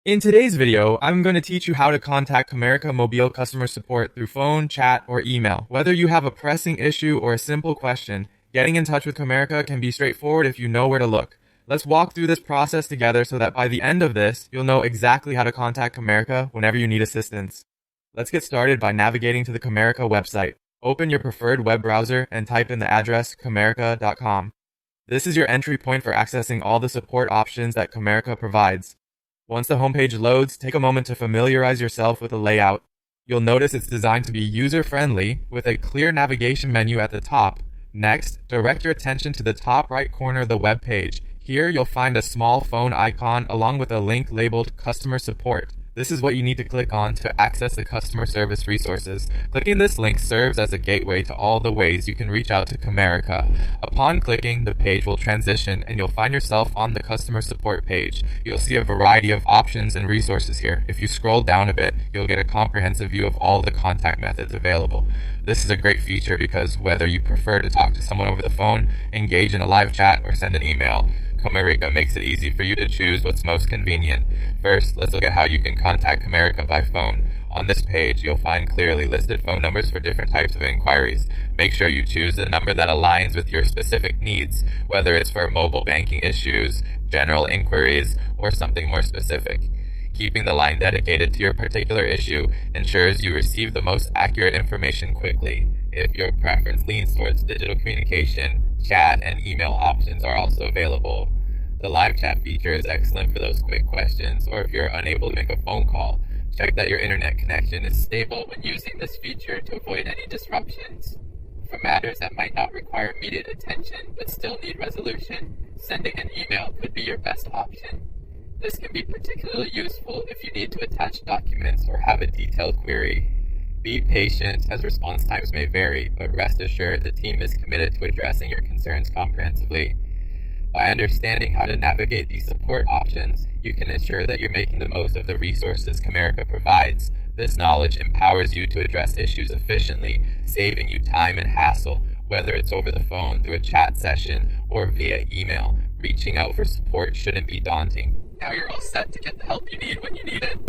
In today's video, I'm going to teach you how to contact Comerica Mobile customer support through phone, chat, or email. Whether you have a pressing issue or a simple question, getting in touch with Comerica can be straightforward if you know where to look. Let's walk through this process together so that by the end of this, you'll know exactly how to contact Comerica whenever you need assistance. Let's get started by navigating to the Comerica website. Open your preferred web browser and type in the address comerica.com. This is your entry point for accessing all the support options that Comerica provides. Once the homepage loads, take a moment to familiarize yourself with the layout. You'll notice it's designed to be user-friendly with a clear navigation menu at the top. Next, direct your attention to the top right corner of the web page. Here you'll find a small phone icon along with a link labeled Customer Support. This is what you need to click on to access the customer service resources. Clicking this link serves as a gateway to all the ways you can reach out to Comerica. Upon clicking, the page will transition and you'll find yourself on the customer support page. You'll see a variety of options and resources here. If you scroll down a bit, you'll get a comprehensive view of all the contact methods available. This is a great feature because whether you prefer to talk to someone over the phone, engage in a live chat, or send an email, Comerica makes it easy for you to choose what's most convenient. First, let's look at how you can contact Comerica by phone. On this page, you'll find clearly listed phone numbers for different types of inquiries. Make sure you choose a number that aligns with your specific needs, whether it's for mobile banking issues, general inquiries, or something more specific. Keeping the line dedicated to your particular issue ensures you receive the most accurate information quickly. If your preference leans towards digital communication, chat and email options are also available. The live chat feature is excellent for those quick questions, or if you're unable to make a phone call, check that your internet connection is stable when using this feature to avoid any disruptions. For matters that might not require immediate attention but still need resolution, sending an email could be your best option. This can be particularly useful if you need to attach documents or have a detailed query. Be patient, as response times may vary, but rest assured the team is committed to addressing your concerns comprehensively. By understanding how to navigate these support options, you can ensure that you're making the most of the resources Comerica provides. This knowledge empowers you to address issues efficiently, saving you time and hassle, whether it's over the phone, through a chat session, or via email. Reaching out for support shouldn't be daunting. Now you're all set to get the help you need when you need it.